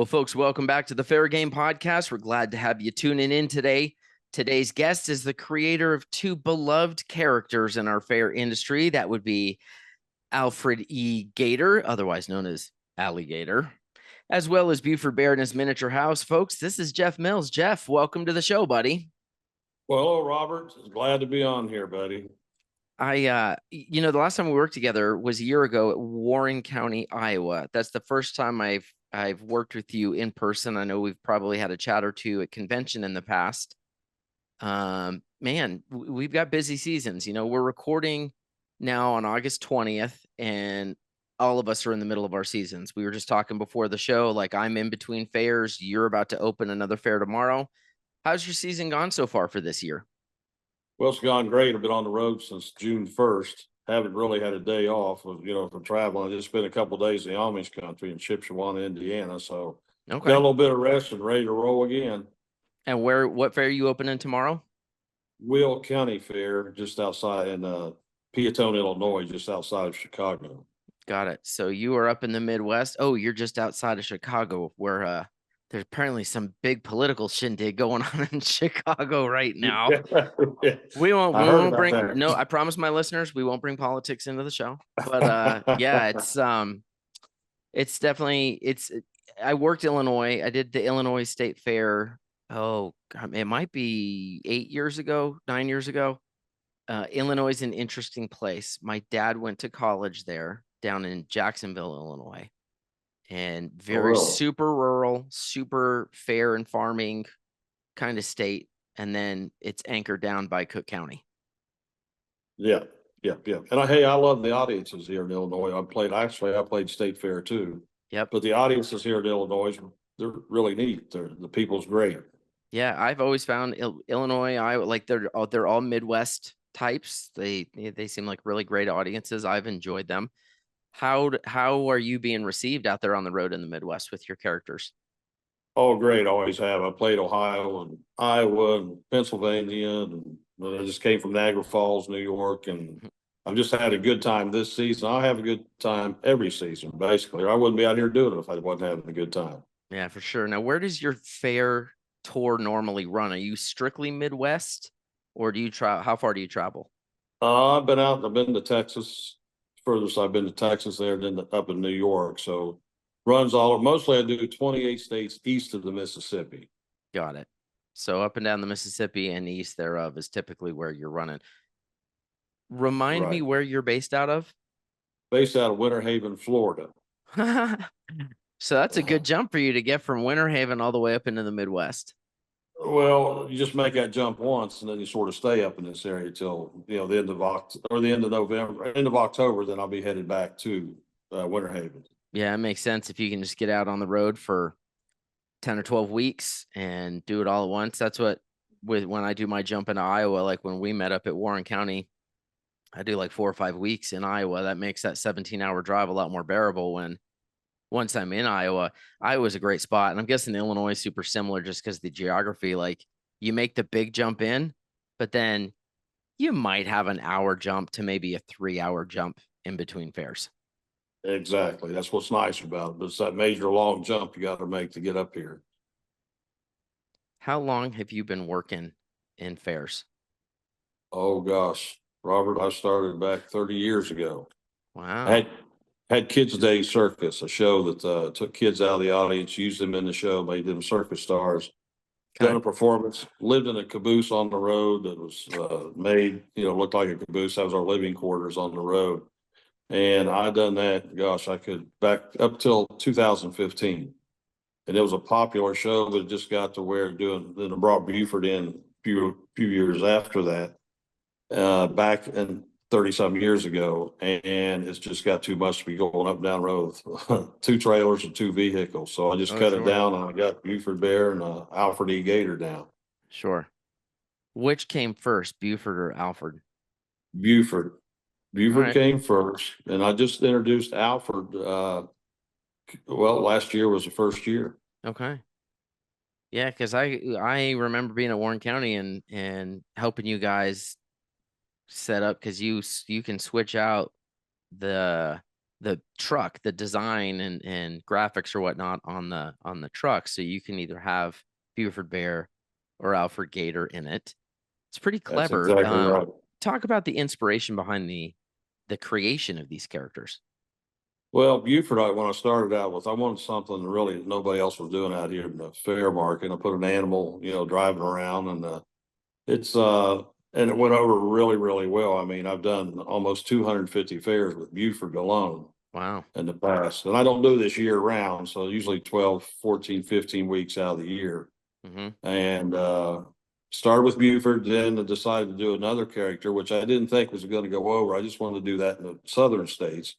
Well, folks, welcome back to the Fair Game Podcast. We're glad to have you tuning in today. Today's guest is the creator of two beloved characters in our fair industry. That would be Alfred E. Gator, otherwise known as Alligator, as well as Buford Bear in his miniature house. Folks, this is Jeff Mills. Jeff, welcome to the show, buddy. Well, hello, Robert. Glad to be on here, buddy. The last time we worked together was a year ago at Warren County, Iowa. That's the first time I've worked with you in person. I know we've probably had a chat or two at convention in the past. Man, we've got busy seasons. We're recording now on August 20th, and all of us are in the middle of our seasons. We were just talking before the show, like I'm in between fairs. You're about to open another fair tomorrow. How's your season gone so far for this year? Well, it's gone great. I've been on the road since June 1st. Haven't really had a day off from traveling. I just spent a couple of days in the Amish country in Shipshewana, Indiana. So Okay. got a little bit of rest and ready to roll again. And what fair are you opening tomorrow? Will County Fair, just outside in Peatone, Illinois, just outside of Chicago. Got it. So you are up in the Midwest. Oh, you're just outside of Chicago, where there's apparently some big political shindig going on in Chicago right now. We won't bring no, I promise my listeners we won't bring politics into the show. But yeah, it's definitely I worked Illinois. I did the Illinois State Fair. Oh, God, it might be 9 years ago. Illinois is an interesting place. My dad went to college there down in Jacksonville, Illinois, and very super rural, super fair and farming kind of state. And then it's anchored down by Cook County. Yeah. And I love the audiences here in Illinois. I played State Fair too. Yep. But the audiences here in Illinois, they're really neat. The people's great. Yeah, I've always found Illinois, Iowa, like they're all Midwest types. They seem like really great audiences. I've enjoyed them. How are you being received out there on the road in the Midwest with your characters? Oh, great. Always have. I played Ohio and Iowa and Pennsylvania, and I just came from Niagara Falls, New York, and I've just had a good time this season. I have a good time every season, basically. I wouldn't be out here doing it if I wasn't having a good time. Yeah, for sure. Now, where does your fair tour normally run? Are you strictly Midwest, or do you how far do you travel? I've been to Texas. Furthest I've been to Texas there, and then up in New York. So runs mostly I do 28 states east of the Mississippi. Got it. So up and down the Mississippi and east thereof is typically where you're running. Remind me where you're based out of? Based out of Winter Haven, Florida. So that's a good jump for you to get from Winter Haven all the way up into the Midwest. Well, you just make that jump once, and then you sort of stay up in this area till the end of November, end of October. Then I'll be headed back to Winter Haven. Yeah, it makes sense if you can just get out on the road for 10 or 12 weeks and do it all at once. That's when I do my jump into Iowa, like when we met up at Warren County, I do like 4 or 5 weeks in Iowa. That makes that 17-hour drive a lot more bearable once I'm in Iowa. Iowa's a great spot. And I'm guessing Illinois is super similar just because the geography, like you make the big jump in, but then you might have an hour jump to maybe a 3-hour jump in between fairs. Exactly. That's what's nice about it. But it's that major long jump you got to make to get up here. How long have you been working in fairs? Oh, gosh. Robert, I started back 30 years ago. Wow. I had Kids Day Circus, a show that took kids out of the audience, used them in the show, made them circus stars. Done a performance, lived in a caboose on the road that was made, looked like a caboose. That was our living quarters on the road. And I done that, gosh, I could back up till 2015. And it was a popular show, but it just got to where then I brought Buford in a few years after that, back in 30-some years ago. And it's just got too much to be going up and down the road with 2 trailers and 2 vehicles. So I just cut it down, and I got Buford Bear and Alfred E. Gator down. Sure. Which came first, Buford or Alfred? Buford. Buford came first, and I just introduced Alfred. Last year was the first year. Okay. Yeah, because I remember being at Warren County and helping you guys set up, because you can switch out the truck, the design and graphics or whatnot on the truck. So you can either have Buford Bear or Alfred Gator in it. It's pretty That's clever. exactly right. Talk about the inspiration behind the creation of these characters. Well, Buford, when I started out with, I wanted something really nobody else was doing out here in the fair market. I put an animal, driving around, and it's and it went over really, really well. I mean, I've done almost 250 fairs with Buford alone Wow. in the past. And I don't do this year round, so usually 12, 14, 15 weeks out of the year. Mm-hmm. And started with Buford, then I decided to do another character, which I didn't think was going to go over. I just wanted to do that in the southern states.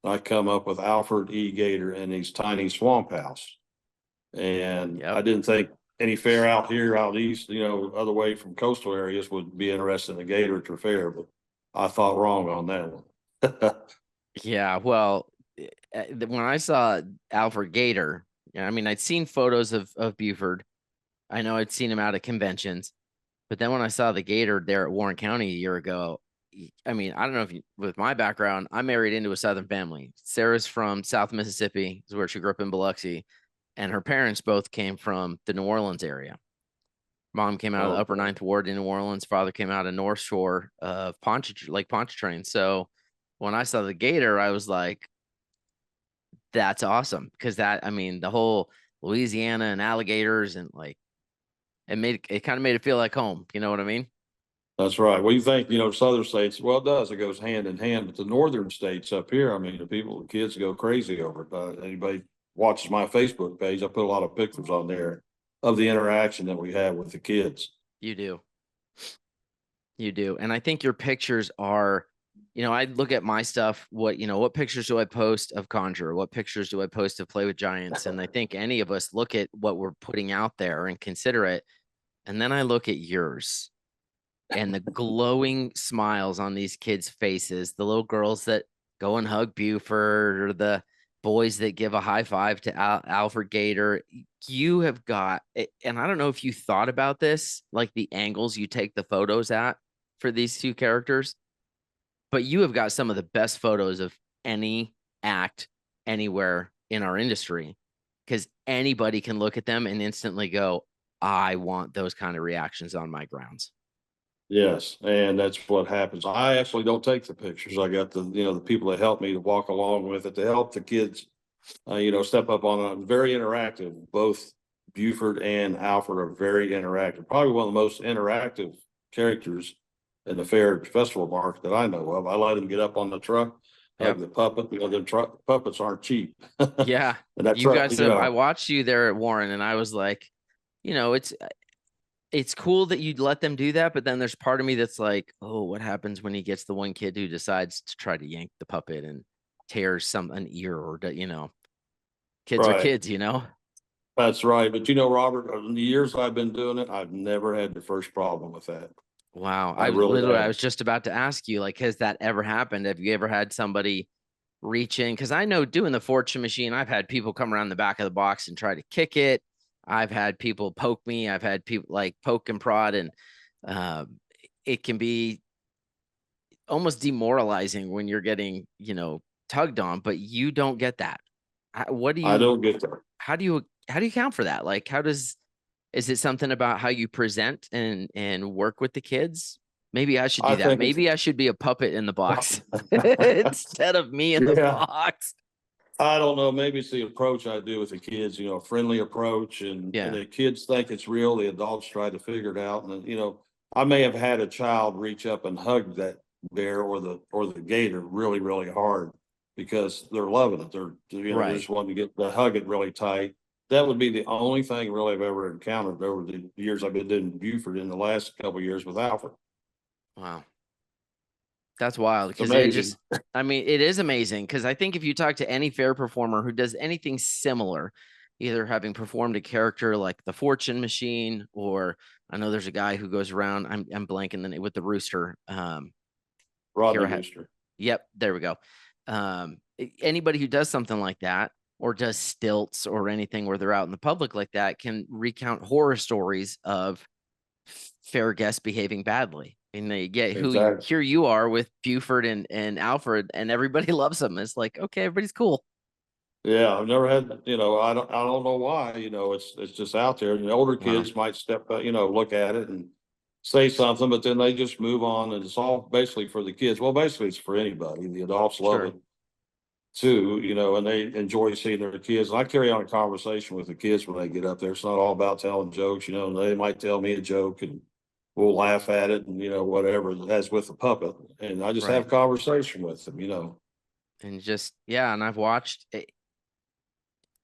I come up with Alfred E. Gator and his tiny swamp house. And Yep. I didn't think any fair out here out east, other way from coastal areas would be interested in the gator at the fair, but I thought wrong on that one. Yeah. Well, when I saw Alfred Gator, I mean, I'd seen photos of Buford. I know I'd seen him out at conventions, but then when I saw the Gator there at Warren County a year ago, I mean, I don't know if you, with my background, I married into a Southern family. Sarah's from South Mississippi, is where she grew up in Biloxi, and her parents both came from the New Orleans area. Mom came out of the Upper Ninth Ward in New Orleans. Father came out of North Shore of Lake Pontchartrain. So when I saw the Gator, I was like, that's awesome. Because I mean, the whole Louisiana and alligators and like, it kind of made it feel like home. You know what I mean? That's right. Well, you think, southern states, well, it does. It goes hand in hand. But the northern states up here, I mean, the kids go crazy over it. Anybody watches my Facebook page, I put a lot of pictures on there of the interaction that we have with the kids. You do. You do. And I think your pictures are, I look at my stuff, what pictures do I post of Conjure? What pictures do I post of Play with Giants? And I think any of us look at what we're putting out there and consider it. And then I look at yours and the glowing smiles on these kids' faces, the little girls that go and hug Buford or the boys that give a high five to Alfred Gator. You have got, and I don't know if you thought about this, like the angles you take the photos at for these two characters, but you have got some of the best photos of any act anywhere in our industry because anybody can look at them and instantly go, I want those kind of reactions on my grounds. Yes, and that's what happens. I actually don't take the pictures. I got the people that help me to walk along with it to help the kids, step up on it. Very interactive. Both Buford and Alfred are very interactive. Probably one of the most interactive characters in the fair festival market that I know of. I let them get up on the truck, hug the puppet. The puppets aren't cheap. Yeah, you got some. I watched you there at Warren, and I was like, it's cool that you'd let them do that, but then there's part of me that's like, oh, what happens when he gets the one kid who decides to try to yank the puppet and tears an ear or kids are kids, That's right. But Robert, in the years I've been doing it, I've never had the first problem with that. Wow. I was just about to ask you, like, has that ever happened? Have you ever had somebody reach in? Because I know doing the fortune machine, I've had people come around the back of the box and try to kick it. I've had people poke me. I've had people like poke and prod, and it can be almost demoralizing when you're getting, tugged on, but you don't get that. I don't get that. How do you account for that? Like, is it something about how you present and work with the kids? Maybe I should do that. Maybe I should be a puppet in the box instead of me in the box. I don't know. Maybe it's the approach I do with the kids, a friendly approach, and the kids think it's real. The adults try to figure it out. And, I may have had a child reach up and hug that bear or the gator really, really hard because they're loving it. They're, they just want to hug it really tight. That would be the only thing really I've ever encountered over the years I've been doing Buford in the last couple of years with Alfred. Wow. That's wild because it is amazing because I think if you talk to any fair performer who does anything similar, either having performed a character like the Fortune Machine, or I know there's a guy who goes around, I'm blanking the name with the rooster. Rodney Rooster. Yep, there we go. Anybody who does something like that or does stilts or anything where they're out in the public like that can recount horror stories of fair guests behaving badly. And they get Exactly. here you are with Buford and Alfred, and everybody loves them. It's like, okay, everybody's cool. Yeah, I've never had, I don't know why, it's just out there. And the older Wow. kids might step up, look at it and say something, but then they just move on, and it's all basically for the kids. Well, basically it's for anybody. The adults love Sure. it too, and they enjoy seeing their kids. And I carry on a conversation with the kids when they get up there. It's not all about telling jokes, and they might tell me a joke and we'll laugh at it and, whatever, as with the puppet. And I just Right. have conversation with them. And just, yeah. And I've watched it.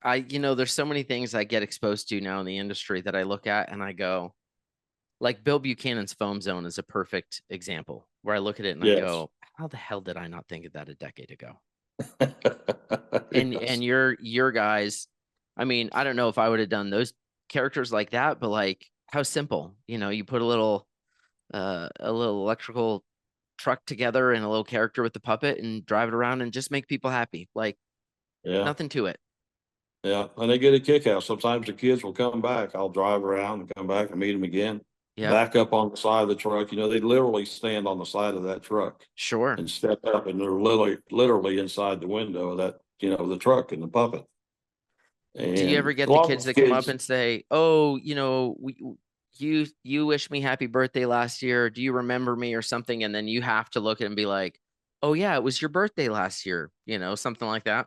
There's so many things I get exposed to now in the industry that I look at and I go, like Bill Buchanan's Foam Zone is a perfect example where I look at it and I Yes. go, how the hell did I not think of that a decade ago? And Yes. your guys, I mean, I don't know if I would have done those characters like that, but like how simple, you put a little electrical truck together and a little character with the puppet and drive it around and just make people happy. Like Yeah. nothing to it. Yeah, and they get a kick out. Sometimes the kids will come back. I'll drive around and come back and meet them again. Yep. Back up on the side of the truck. They literally stand on the side of that truck Sure. and step up, and they're literally inside the window of that, the truck and the puppet. Do you And ever a get the lot kids of that come up kids, and say, "Oh, you wish me happy birthday last year. Do you remember me or something?" And then you have to look at it and be like, "Oh yeah, it was your birthday last year." Something like that.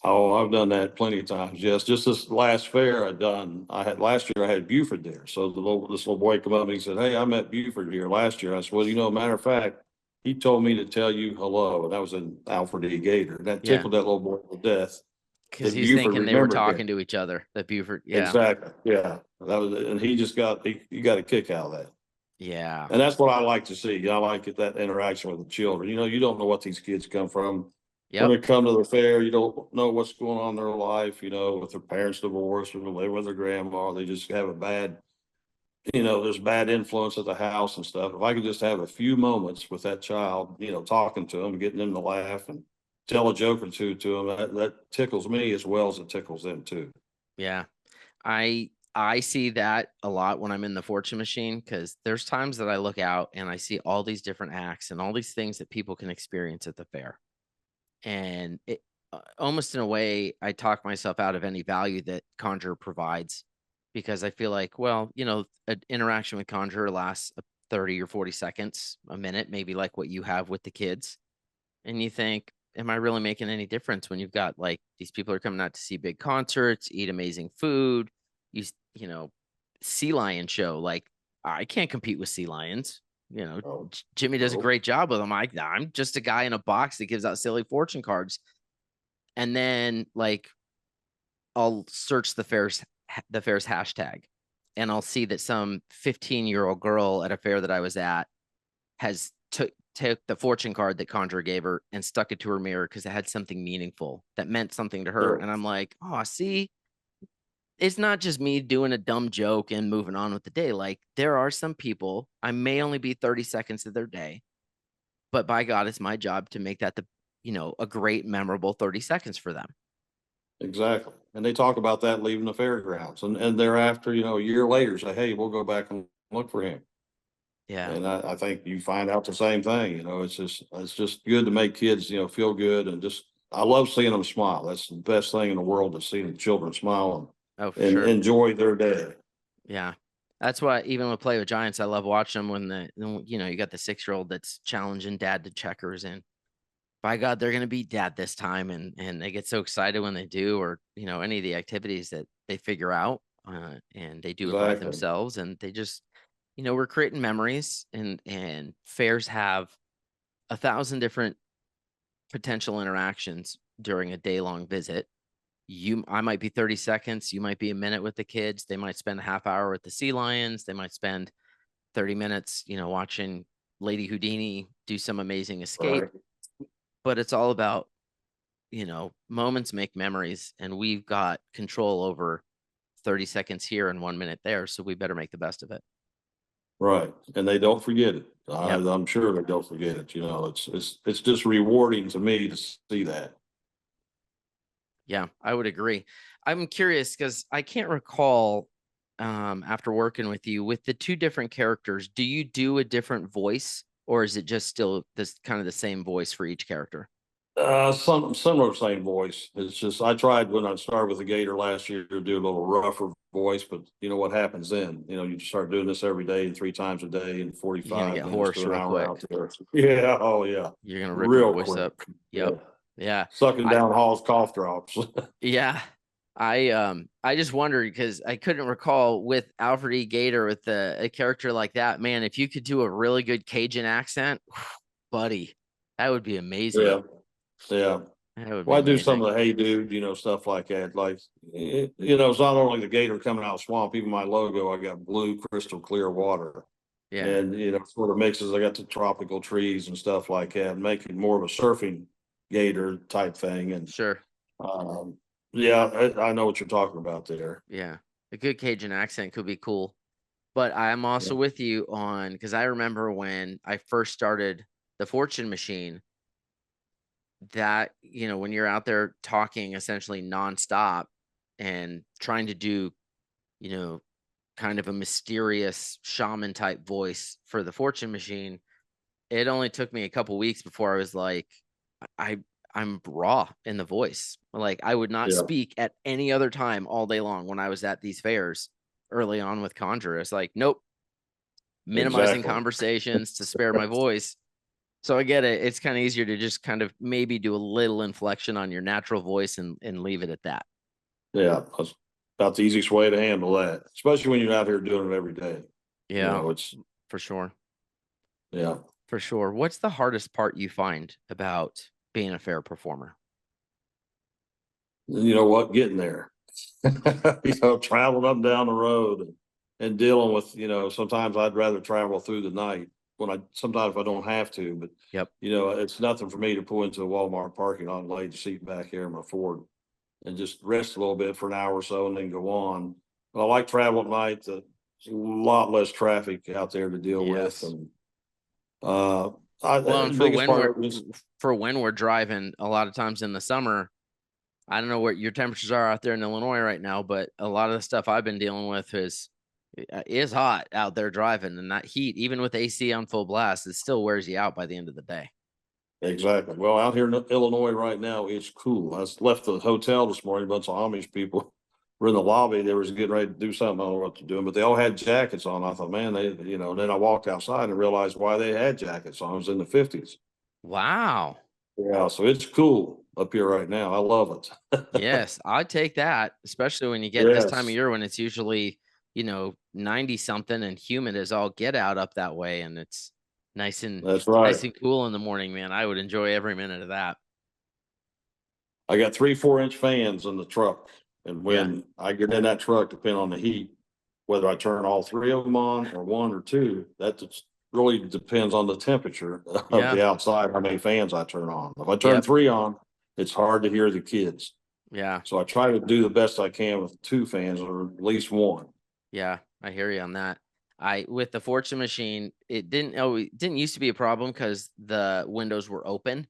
oh, I've done that plenty of times. Yes, just this last fair I had last year. I had Buford there, so this little boy come up and he said, "Hey, I met Buford here last year." I said, "Well, matter of fact, he told me to tell you hello," and that was an Alfred E. Gator. And that Yeah, tickled that little boy to death because that he's Buford thinking they were remembered him. talking to each other. That Buford. Yeah. Exactly. Yeah, that was, and he got a kick out of that. Yeah. And that's what I like to see. I like that interaction with the children. You don't know what these kids come from. When Yep. they come to the fair, you don't know what's going on in their life, with their parents divorced or they live with their grandma. They just have there's bad influence at the house and stuff. If I could just have a few moments with that child, talking to them, getting them to laugh and tell a joke or two to them, that tickles me as well as it tickles them too. Yeah. I see that a lot when I'm in the fortune machine because there's times that I look out and I see all these different acts and all these things that people can experience at the fair. And it almost in a way, I talk myself out of any value that Conjure provides because I feel like, well, an interaction with Conjure lasts 30 or 40 seconds, a minute, maybe like what you have with the kids. And you think, am I really making any difference when you've got like these people are coming out to see big concerts, eat amazing food, you know, sea lion show? Like I can't compete with sea lions. Oh, Jimmy does a no. great job with them. I'm just a guy in a box that gives out silly fortune cards. And then like I'll search the fair's hashtag and I'll see that some 15-year-old girl at a fair that I was at has took the fortune card that Conjure gave her and stuck it to her mirror because it had something meaningful that meant something to her. Sure. And I'm like, oh, see, it's not just me doing a dumb joke and moving on with the day. Like there are some people, I may only be 30 seconds of their day, but by God, it's my job to make that a great, memorable 30 seconds for them. Exactly. And they talk about that leaving the fairgrounds and thereafter, a year later say, "Hey, we'll go back and look for him." Yeah. And I think you find out the same thing, it's just good to make kids, feel good and just, I love seeing them smile. That's the best thing in the world to see the children smile Oh, for and sure. enjoy their day. Yeah. That's why even with Play with Giants, I love watching them you got the 6-year-old that's challenging dad to checkers and by God, they're going to beat dad this time. And they get so excited when they do, or, any of the activities that they figure out and they do it by Exactly. themselves. And they just, we're creating memories and fairs have 1,000 different potential interactions during a day long visit. I might be 30 seconds. You might be a minute with the kids. They might spend a half hour with the sea lions. They might spend 30 minutes, watching Lady Houdini do some amazing escape, Right. but it's all about moments make memories, and we've got control over 30 seconds here and 1 minute there. So we better make the best of it. Right. And they don't forget it. Yep. I'm sure they don't forget it. It's just rewarding to me to see that. Yeah, I would agree. I'm curious because I can't recall. after working with you with the two different characters, do you do a different voice or is it just still this kind of the same voice for each character? Some similar same voice. It's just I tried when I started with the Gator last year to do a little rougher voice, but you know what happens then? You know, you start doing this every day and 3 times a day and You're gonna 45 get minutes hoarse to an real hour quick. out there. Yeah, oh yeah. You're gonna rip your Real voice quick. up. Yep. Yeah. Sucking I down Hall's cough drops. yeah. I just wondered because I couldn't recall with Alfred E. Gator with a character like that, man, if you could do a really good Cajun accent, buddy, that would be amazing. Yeah, yeah. That would be Well, I do some amazing. of the hey dude, you know, stuff like that. Like, you know, it's not only the Gator coming out of the swamp, even my logo, I got blue crystal clear water. Yeah. And, you know, sort of mixes, I got the tropical trees and stuff like that, making more of a surfing gator type thing. And, Sure. um, yeah, I know what you're talking about there. Yeah. A good Cajun accent could be cool. But I'm also Yeah. with you on because I remember when I first started the Fortune Machine, that, when you're out there talking essentially nonstop and trying to do, you know, kind of a mysterious shaman type voice for the Fortune Machine, it only took me a couple weeks before I was like, I I'm raw in the voice. Like I would not Yeah, speak at any other time all day long when I was at these fairs early on with Conjure. It's like, nope, minimizing exactly. conversations to spare my voice. So I get it. It's kind of easier to just kind of maybe do a little inflection on your natural voice and leave it at that. Yeah. That's about the easiest way to handle that, especially when you're out here doing it every day. You Yeah, know, it's, for sure. yeah. For sure. What's the hardest part you find about being a fair performer? You know what? Getting there. You know, traveling up and down the road and dealing with, you know, sometimes I'd rather travel through the night sometimes I don't have to, but Yep. you know, it's nothing for me to pull into a Walmart parking lot and lay the seat back here in my Ford and just rest a little bit for an hour or so and then go on. But I like travel at night. There's a lot less traffic out there to deal with. Yes. And Well, and the biggest part of it is, for when we're driving a lot of times in the summer, I don't know what your temperatures are out there in Illinois right now, but a lot of the stuff I've been dealing with is hot out there driving, and that heat, even with AC on full blast, it still wears you out by the end of the day. exactly. Well, out here in Illinois right now, it's cool. I left the hotel this morning, a bunch of Amish people were in the lobby. They was getting ready to do something. I don't know what they're doing, but they all had jackets on. I thought, man, they, you know, then I walked outside and realized why they had jackets on. It was in the 50s. Wow. Yeah, so it's cool up here right now. I love it. Yes, I'd take that, especially when you get this time of Yes, year when it's usually, 90 something and humid as all get out up that way. And it's that's right. nice and cool in the morning, man. I would enjoy every minute of that. I got 3 4-inch fans in the truck. And Yeah. when I get in that truck, depending on the heat, whether I turn all 3 of them on or 1 or 2, that just really depends on the temperature of Yeah. the outside, how many fans I turn on. If I turn Yep. 3 on, it's hard to hear the kids. Yeah. So I try to do the best I can with 2 fans or at least 1. Yeah. I hear you on that. With the Fortune Machine, it didn't used to be a problem because the windows were open.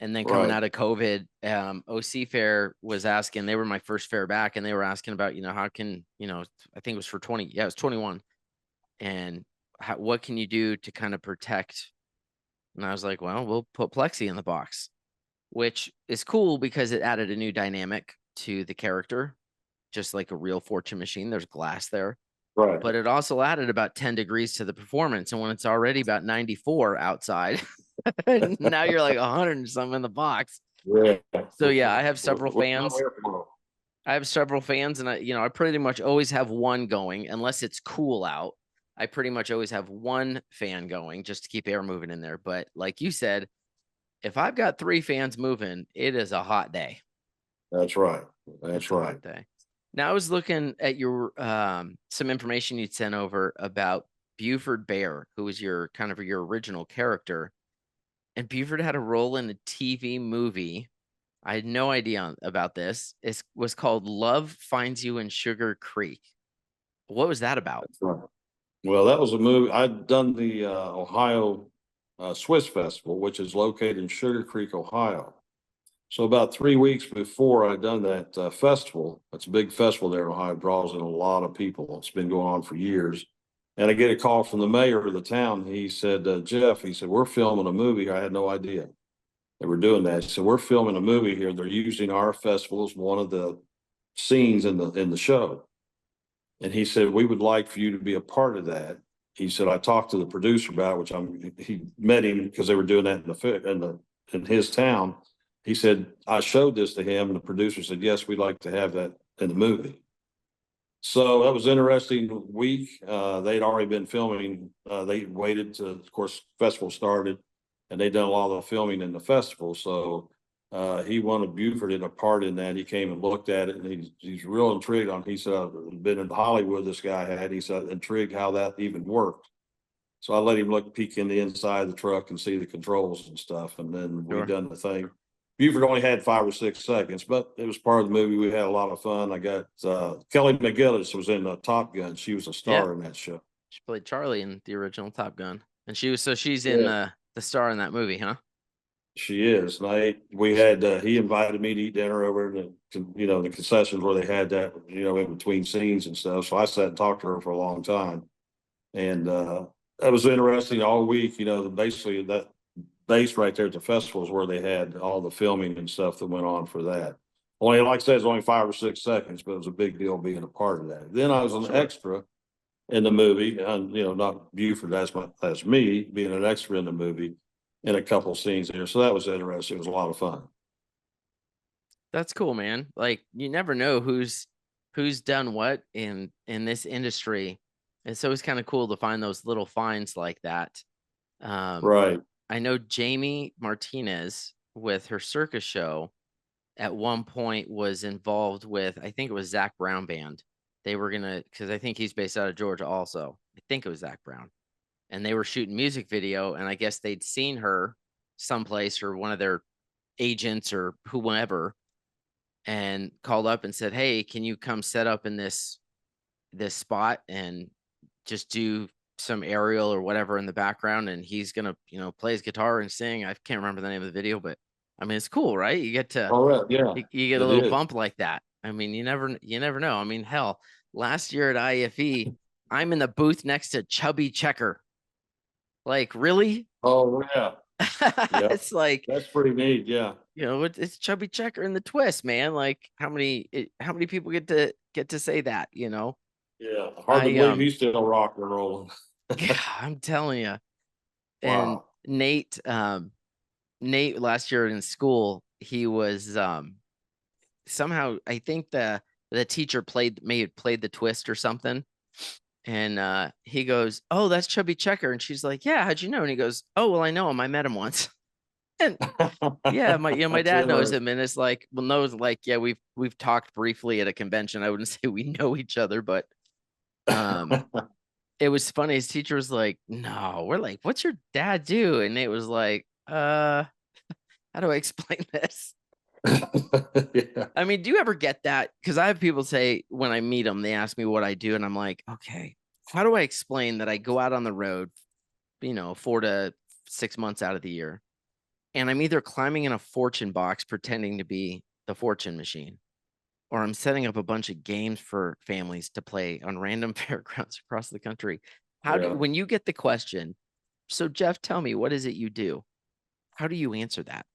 And then coming Right. out of COVID, OC Fair was asking, they were my first fair back, and they were asking about, how can, I think it was for 20, yeah, it was 21. And what can you do to kind of protect? And I was like, well, we'll put plexi in the box, which is cool because it added a new dynamic to the character, just like a real Fortune Machine. There's glass there, Right. but it also added about 10 degrees to the performance. And when it's already about 94 outside, now you're like 100 and something in the box. Yeah. So yeah, I have several What's my fans. air flow? I have several fans, and I pretty much always have one going unless it's cool out. I pretty much always have one fan going just to keep air moving in there. But like you said, if I've got 3 fans moving, it is a hot day. That's right. That's It's a right. hot day. Now I was looking at your some information you'd sent over about Buford Bear, who was your kind of your original character. And Buford had a role in a TV movie. I had no idea about this. It was called Love Finds You in Sugar Creek. What was that about? That's right. Well, that was a movie. I'd done the Ohio Swiss Festival, which is located in Sugar Creek, Ohio. So about 3 weeks before I'd done that festival, it's a big festival there in Ohio, draws in a lot of people. It's been going on for years. And I get a call from the mayor of the town. He said, Jeff, he said, we're filming a movie. I had no idea they were doing that. He said, we're filming a movie here. They're using our festival as one of the scenes in the show. And he said, we would like for you to be a part of that. He said, I talked to the producer about it, he met him because they were doing that in his town. He said, I showed this to him, and the producer said, yes, we'd like to have that in the movie. So that was an interesting week. They'd already been filming. They waited to, of course, festival started, and they'd done a lot of the filming in the festival. So he wanted Buford in a part in that. He came and looked at it, and he's real intrigued on. He said, I've been in Hollywood. This guy had. He said, intrigued how that even worked. So I let him peek in the inside of the truck and see the controls and stuff, and then we done the thing. Buford only had 5 or 6 seconds, but it was part of the movie. We had a lot of fun. I got Kelly McGillis was in Top Gun. She was a star in that show. She played Charlie in the original Top Gun, and she's in the star in that movie, huh? She is. And we had he invited me to eat dinner over in the concessions where they had that in between scenes and stuff. So I sat and talked to her for a long time, and that was interesting all week. Basically that base right there at the festival is where they had all the filming and stuff that went on for that. Only, like I said, it's only 5 or 6 seconds, but it was a big deal being a part of that. Then I was an extra in the movie, and not Buford as me being an extra in the movie in a couple of scenes there. So that was interesting. It was a lot of fun. That's cool, man. Like, you never know who's done what in this industry. And so it's kind of cool to find those little finds like that. Right. I know Jamie Martinez with her circus show at one point was involved with, I think it was Zach Brown Band. They were because I think he's based out of Georgia also. I think it was Zach Brown. And they were shooting music video, and I guess they'd seen her someplace, or one of their agents or whoever, and called up and said, hey, can you come set up in this spot and just do some aerial or whatever in the background, and he's gonna play his guitar and sing. I can't remember the name of the video, but I mean, it's cool, right? You get to you get a little bump like that. I mean, you never know. I mean, hell, last year at IFE, I'm in the booth next to Chubby Checker. Like, really? Oh yeah. It's like, that's pretty neat. Yeah. It's Chubby Checker in the twist, man. Like, how many people get to say that? Yeah, hard to believe he's still rock and rolling. Yeah, I'm telling you. And wow. Nate last year in school, he was somehow, I think the teacher may have played the twist or something, and he goes, "Oh, that's Chubby Checker," and she's like, "Yeah, how'd you know?" And he goes, "Oh, well, I know him. I met him once." And yeah, my dad knows him, and it's like, well, knows, like, yeah, we've talked briefly at a convention. I wouldn't say we know each other, but it was funny. His teacher was like, no, we're like, what's your dad do? And it was like, how do I explain this? Yeah. I mean, do you ever get that? Because I have people say when I meet them, they ask me what I do, and I'm like, okay, how do I explain that I go out on the road, 4 to 6 months out of the year, and I'm either climbing in a fortune box pretending to be the fortune machine, or I'm setting up a bunch of games for families to play on random fairgrounds across the country. When you get the question, so Jeff, tell me, what is it you do? How do you answer that?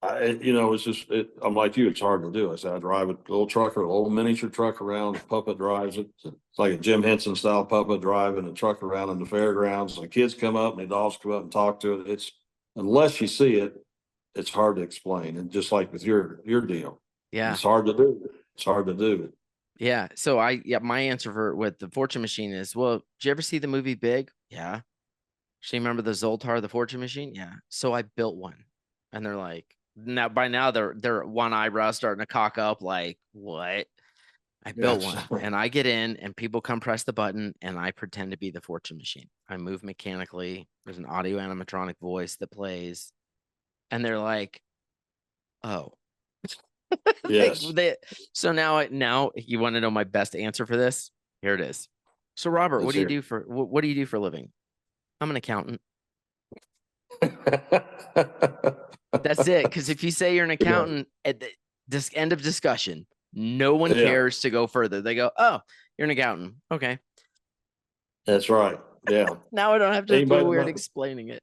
It's just, I'm like you, it's hard to do. I said, I drive a little trucker, a little miniature truck around, the puppet drives it. It's like a Jim Henson style puppet driving a truck around in the fairgrounds. And the kids come up and the dogs come up and talk to it. Unless you see it, it's hard to explain. And just like with your deal. Yeah. It's hard to do. Yeah. So my answer with the fortune machine is, well, did you ever see the movie Big? Yeah. So you remember the Zoltar, the fortune machine? Yeah. So I built one. And they're like, by now they're one eyebrow starting to cock up, like, what? I built one, and I get in and people come press the button and I pretend to be the fortune machine. I move mechanically. There's an audio animatronic voice that plays, and they're like, oh. Yes. So now you want to know my best answer for this? Here it is. So Robert, what do you do for a living? I'm an accountant. That's it. Because if you say you're an accountant at this end of discussion, no one Yeah. cares to go further. They go, "Oh, you're an accountant. Okay." That's right. Yeah. Now I don't have to Anybody feel weird that explaining it.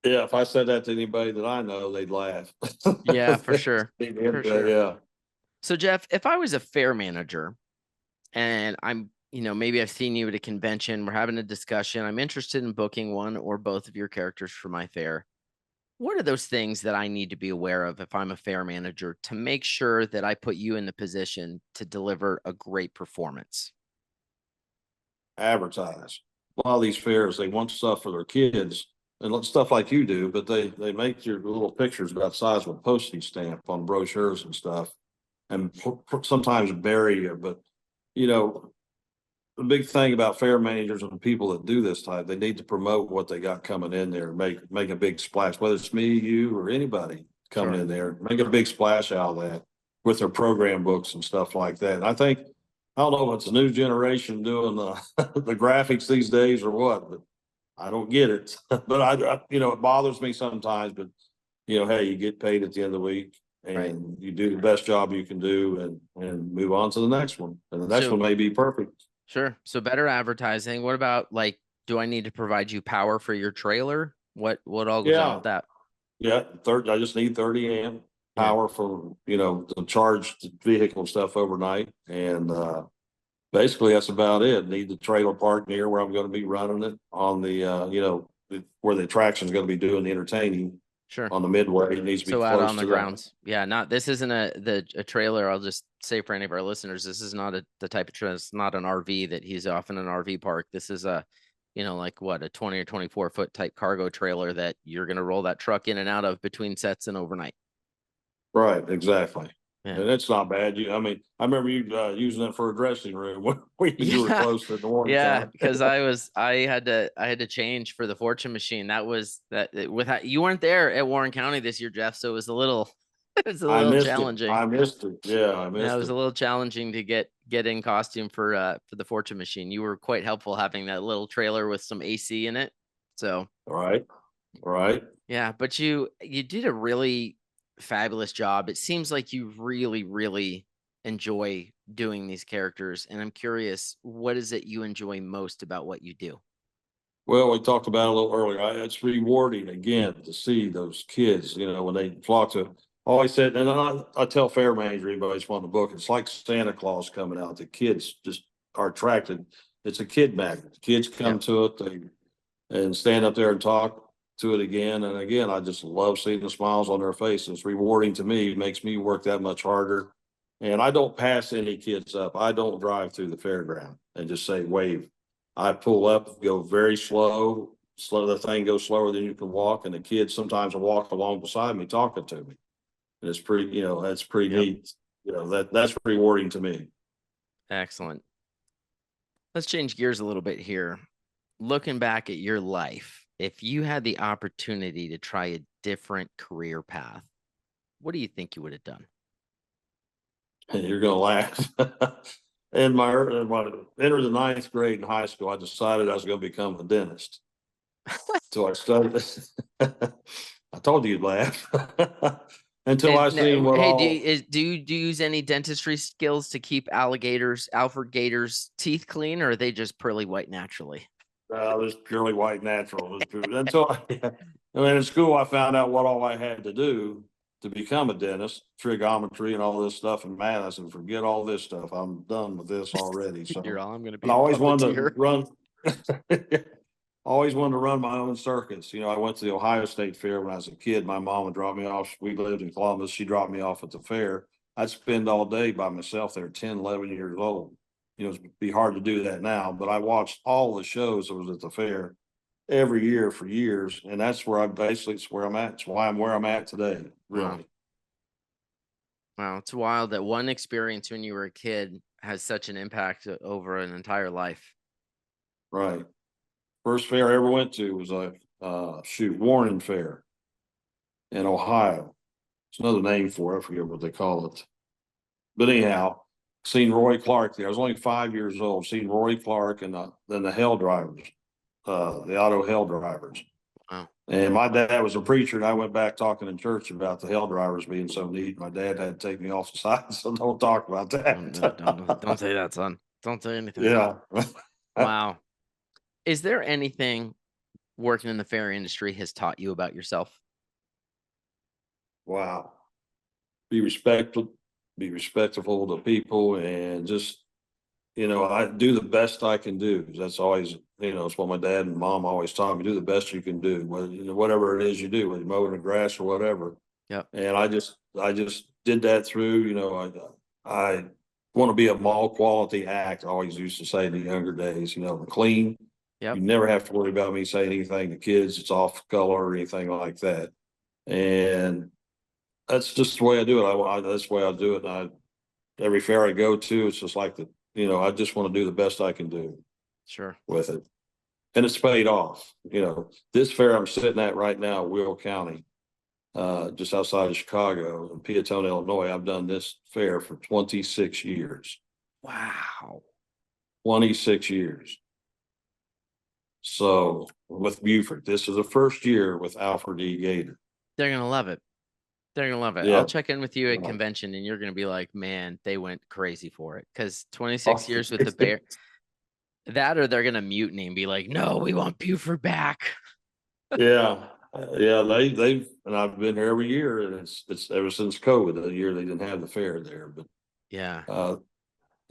Yeah, if I said that to anybody that I know, they'd laugh. Yeah, for sure. For sure. Yeah. So Jeff, if I was a fair manager and I'm, maybe I've seen you at a convention, we're having a discussion, I'm interested in booking one or both of your characters for my fair. What are those things that I need to be aware of if I'm a fair manager to make sure that I put you in the position to deliver a great performance? Advertise. A lot of these fairs, they want stuff for their kids and stuff like you do, but they make your little pictures about size of a postage stamp on brochures and stuff. And sometimes bury you, but you know, the big thing about fair managers and the people that do this type, they need to promote what they got coming in there, make a big splash, whether it's me, you, or anybody coming Sure. in there, make a big splash out of that with their program books and stuff like that. And I think, I don't know if it's a new generation doing the, the graphics these days or what, but I don't get it. But it bothers me sometimes, but hey, you get paid at the end of the week Right. and you do the best job you can do and move on to the next one. And the next So one may be perfect. sure. So better advertising. What about like, do I need to provide you power for your trailer? What all goes on Yeah. with that? Yeah, I just need 30 amp Yeah. power for, to charge the vehicle and stuff overnight. And basically that's about it. Need the trailer parked near where I'm going to be running it on the, where the attraction is going to be doing the entertaining Sure. on the midway. It needs to be So out close on the to grounds. Yeah, this isn't a trailer. I'll just say for any of our listeners, this is not the type of trailer. It's not an RV that he's off in an RV park. This is like what, a 20 or 24-foot type cargo trailer that you're gonna roll that truck in and out of between sets and overnight. Right, exactly. Yeah. And it's not bad. I remember you using it for a dressing room when you were Yeah. close to the one Yeah, time. because I had to change for the Fortune machine. That was without you weren't there at Warren County this year, Jeff. So it was a little it was a I little missed it. challenging. I missed it. Yeah, I Yeah, it missed was it. a little challenging to get in costume for the Fortune machine. You were quite helpful having that little trailer with some AC in it. So All right. All right. yeah, but you did a really fabulous job. It seems like you really, really enjoy doing these characters. And I'm curious, what is it you enjoy most about what you do? Well, we talked about it a little earlier. It's rewarding again to see those kids, when they flock to. Always said, and I tell fair manager, anybody's wanting the book, it's like Santa Claus coming out. The kids just are attracted. It's a kid magnet. The kids come Yeah. to it, and stand up there and talk to it again and again. I just love seeing the smiles on their faces. It's rewarding to me. It makes me work that much harder. And I don't pass any kids up. I don't drive through the fairground and just say wave. I pull up, go very slow. The thing goes slower than you can walk, and the kids sometimes will walk along beside me talking to me. And it's pretty, that's pretty Yep. neat. That's rewarding to me. Excellent. Let's change gears a little bit here. Looking back at your life, if you had the opportunity to try a different career path, what do you think you would have done? And you're gonna laugh. In my enter the ninth grade in high school, I decided I was going to become a dentist. So I studied. I told you you'd laugh. Until I seen what Hey, all. do you use any dentistry skills to keep alligator gators' teeth clean, or are they just pearly white naturally? This purely white natural. Until and then in school, I found out what all I had to do to become a dentist, trigonometry and all this stuff and math. I said, forget all this stuff. I'm done with this already. So You're all I'm going to be. and I always wanted to run. Always wanted to run my own circus. I went to the Ohio State Fair when I was a kid. My mom would drop me off. We lived in Columbus. She dropped me off at the fair. I'd spend all day by myself there, 10, 11 years old. It'd be hard to do that now, but I watched all the shows that was at the fair every year for years. And that's where it's where I'm at. It's why I'm where I'm at today. Really. Wow. It's wild that one experience when you were a kid has such an impact over an entire life. Right. First fair I ever went to was Warren Fair in Ohio. It's another name for it. I forget what they call it. But anyhow, seen Roy Clark there. I was only 5 years old. Seen Roy Clark and then the Hell Drivers, the auto Hell Drivers. Wow. And my dad was a preacher, and I went back talking in church about the hell drivers being so neat. My dad had to take me off the side, so don't talk about Don't say that, son. Don't say anything. Yeah. Wow. Is there anything working in the fair industry has taught you about yourself? Wow. Be respectful, be respectful to people, and just, I do the best I can do. That's always, it's what my dad and mom always taught me, do the best you can do, whatever it is you do, whether you're mowing the grass or whatever. Yep. And I just did that through, I want to be a mall quality act. I always used to say in the younger days, clean. Yep. You never have to worry about me saying anything to kids. It's off color or anything like that. And that's just the way I do it. That's the way I do it. Every fair I go to, it's just like I just want to do the best I can do Sure. with it. And it's paid off. This fair I'm sitting at right now, Will County, just outside of Chicago in Peatone, Illinois. I've done this fair for 26 years. Wow. 26 years. So with Buford, this is the first year with Alfred E. Gator. They're going to love it. They're going to love it. Yeah. I'll check in with you at convention and you're going to be like, man, they went crazy for it. Because 26 years with the bear, that or they're going to mutiny and be like, no, we want Buford back. Yeah. And I've been here every year, and it's ever since COVID, the year they didn't have the fair there. But yeah, the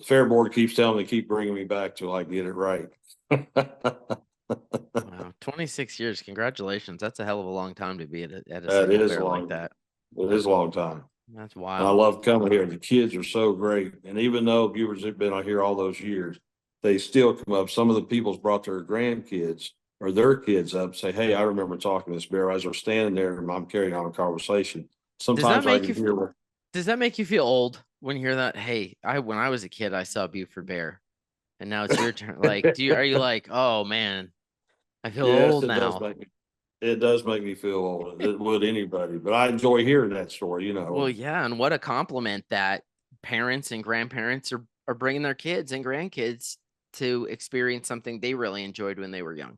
fair board keeps telling me, keep bringing me back till I get it right. wow, 26 years. Congratulations. That's a hell of a long time to be at a That single is fair long. like that. It is a long time. That's And wild. I love coming here. The kids are so great. And even though viewers have been out here all those years, they still come up. Some of the people's brought their grandkids or their kids up and say, hey, I remember talking to this bear as we're standing there and I'm carrying on a conversation. Sometimes I can hear. Does that make you feel old when you hear that? Hey, when I was a kid, I saw Buford Bear and now it's your turn. Like, are you like, oh man, I feel old now? It does make me feel old. It would anybody, but I enjoy hearing that story, Well, yeah. And what a compliment that parents and grandparents are bringing their kids and grandkids to experience something they really enjoyed when they were young.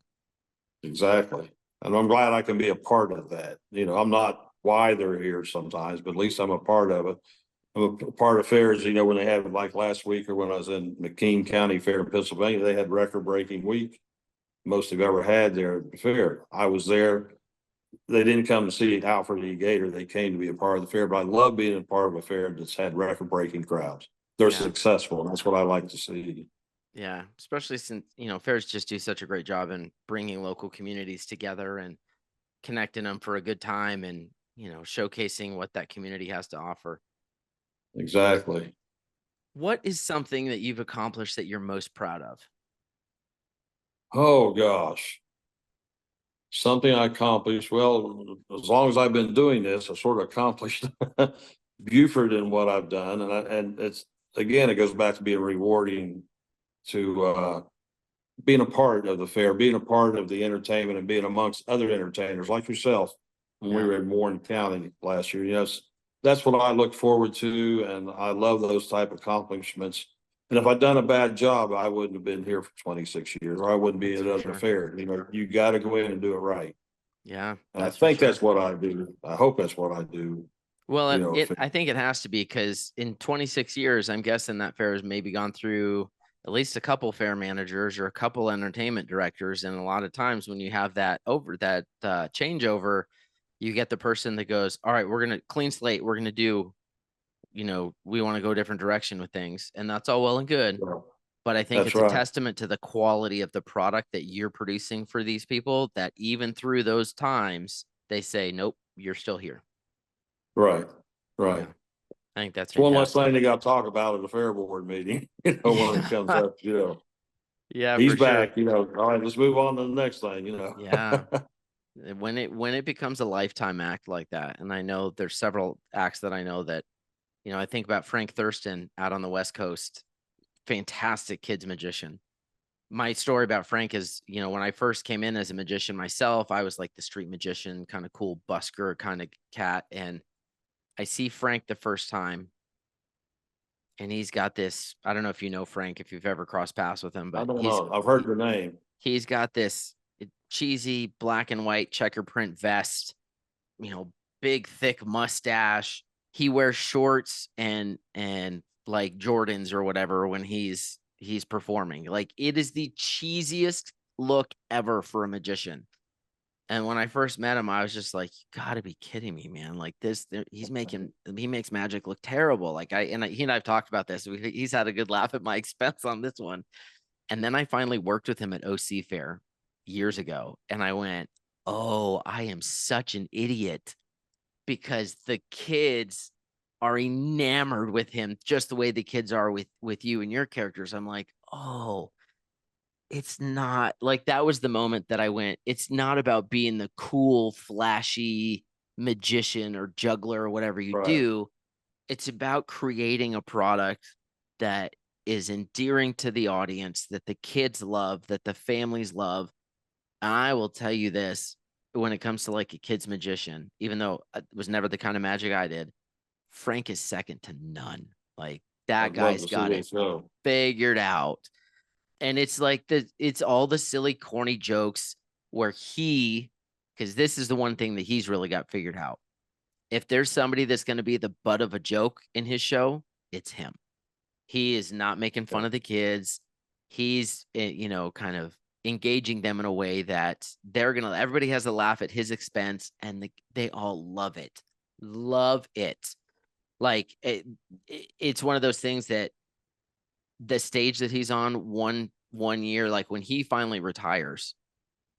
Exactly. And I'm glad I can be a part of that. I'm not why they're here sometimes, but at least I'm a part of it. I'm a part of fairs, when they have like last week or when I was in McKean County Fair in Pennsylvania, they had record-breaking week. Most they've ever had there at the fair. I was there. They didn't come to see Alfred E. Gator. They came to be a part of the fair, but I love being a part of a fair that's had record-breaking crowds. They're successful, and that's what I like to see. Yeah, especially since, fairs just do such a great job in bringing local communities together and connecting them for a good time and, showcasing what that community has to offer. Exactly. What is something that you've accomplished that you're most proud of? Oh, gosh. Something I accomplished. Well, as long as I've been doing this, I sort of accomplished Buford in what I've done. And it's, again, it goes back to being rewarding to being a part of the fair, being a part of the entertainment and being amongst other entertainers like yourself when we were in Warren County last year. That's what I look forward to. And I love those type of accomplishments. And if I'd done a bad job, I wouldn't have been here for 26 years, or I wouldn't be at other fair. You got to go in and do it right. Yeah. And I think that's what I do. I hope that's what I do. Well, I think it has to be because in 26 years, I'm guessing that fair has maybe gone through at least a couple fair managers or a couple entertainment directors. And a lot of times when you have that changeover, you get the person that goes, all right, we're going to clean slate. We're going to do, we want to go a different direction with things. And that's all well and good. But I think it's a testament to the quality of the product that you're producing for these people that even through those times, they say, nope, you're still here. Right. Yeah. I think that's one less thing they got to talk about at the fair board meeting, when it comes up, Yeah, he's back, all right, let's move on to the next thing, Yeah. When it becomes a lifetime act like that, and I know there's several acts that I know that, I think about Frank Thurston out on the West Coast, fantastic kids magician. My story about Frank is, when I first came in as a magician myself, I was like the street magician, kind of cool busker kind of cat. And I see Frank the first time and he's got this, I don't know if you know Frank, if you've ever crossed paths with him, but I don't know. I've heard the name. He's got this cheesy black and white checker print vest, big thick mustache. He wears shorts and like Jordans or whatever when he's performing. Like, it is the cheesiest look ever for a magician. And when I first met him, I was just like, you gotta be kidding me, man. Like, he makes magic look terrible. Like, he and I've talked about this. He's had a good laugh at my expense on this one. And then I finally worked with him at OC Fair years ago. And I went, oh, I am such an idiot, because the kids are enamored with him just the way the kids are with you and your characters. I'm like, oh, it's not like, that was the moment that I went, it's not about being the cool, flashy magician or juggler or whatever you do. It's about creating a product that is endearing to the audience, that the kids love, that the families love. And I will tell you this, when it comes to like a kid's magician, even though it was never the kind of magic I did, Frank is second to none. Like, that guy's got it figured out. And it's like it's all the silly, corny jokes where because this is the one thing that he's really got figured out. If there's somebody that's going to be the butt of a joke in his show, it's him. He is not making fun of the kids. He's, kind of engaging them in a way that everybody has a laugh at his expense, and they all love it. Love it. Like, it's one of those things that the stage that he's on one year, like when he finally retires,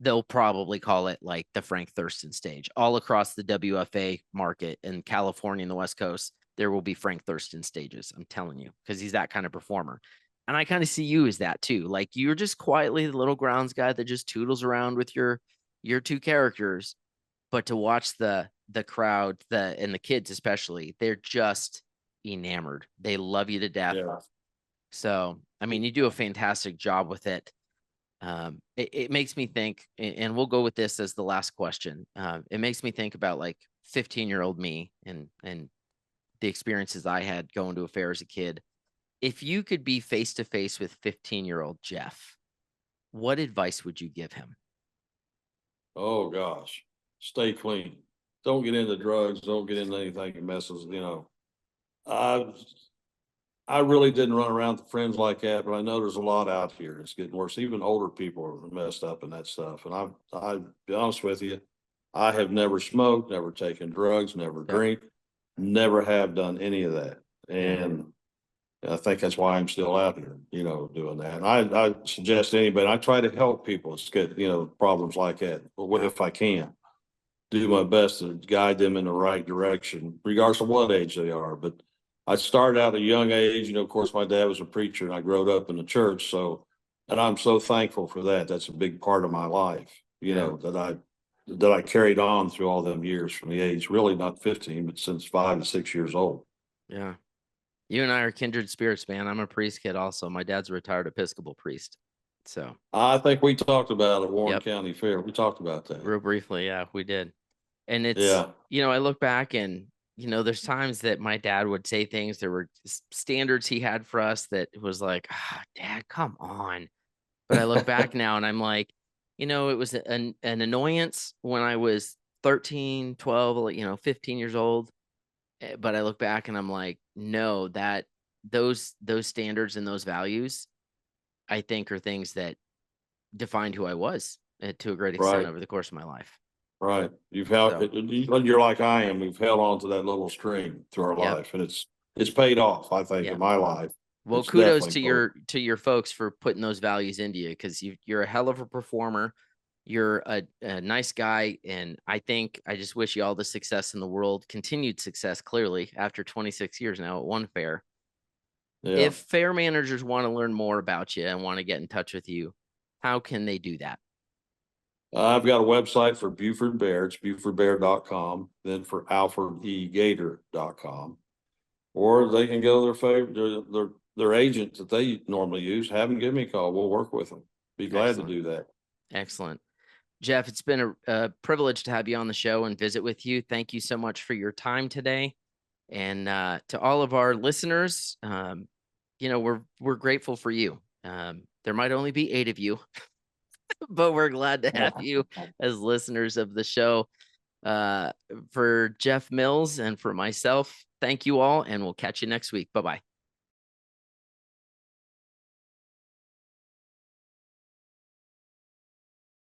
they'll probably call it like the Frank Thurston stage. All across the WFA market in California and the West Coast, there will be Frank Thurston stages. I'm telling you, because he's that kind of performer. And I kind of see you as that too. Like, you're just quietly the little grounds guy that just toodles around with your two characters. But to watch the crowd, and the kids especially, they're just enamored. They love you to death. Yeah. So, I mean, you do a fantastic job with it. It makes me think, and we'll go with this as the last question. It makes me think about like 15-year-old me and the experiences I had going to a fair as a kid. If you could be face to face with 15-year-old Jeff, what advice would you give him? Oh gosh, stay clean. Don't get into drugs. Don't get into anything that messes. I really didn't run around with friends like that, but I know there's a lot out here. It's getting worse. Even older people are messed up in that stuff. And I'll be honest with you, I have never smoked, never taken drugs, never drink, never have done any of that. And I think that's why I'm still out here, doing that. And I suggest anybody, I try to help people get, problems like that, but if I can, do my best to guide them in the right direction, regardless of what age they are. But I started out at a young age. Of course, my dad was a preacher and I grew up in the church. And I'm so thankful for that. That's a big part of my life, that I carried on through all them years from the age, really not 15, but since 5 to 6 years old. Yeah. You and I are kindred spirits, man. I'm a priest kid also. My dad's a retired Episcopal priest. So I think we talked about it at Warren County Fair. We talked about that. Real briefly. Yeah, we did. And it's, I look back and, there's times that my dad would say things. There were standards he had for us that was like, Dad, come on. But I look back now and I'm like, it was an annoyance when I was 13, 12, 15 years old. But I look back and I'm like, no, that those standards and those values, I think, are things that defined who I was to a great extent over the course of my life. Right. You've held, you're like I am. We've held on to that little string through our life, and it's paid off, I think, in my life. Well, kudos to your folks for putting those values into you, because you're a hell of a performer. You're a nice guy, and I just wish you all the success in the world, continued success, clearly, after 26 years now at one fair. Yeah. If fair managers want to learn more about you and want to get in touch with you, how can they do that? I've got a website for Buford Bear. It's BufordBear.com. Then for AlfredEGator.com. Or they can go to their favorite, their agent that they normally use. Have them give me a call. We'll work with them. Be glad to do that. Excellent. Jeff, it's been a privilege to have you on the show and visit with you. Thank you so much for your time today. And to all of our listeners, we're grateful for you. There might only be 8 of you. but we're glad to have you as listeners of the show. For Jeff Mills and for myself, thank you all, and we'll catch you next week. Bye-bye.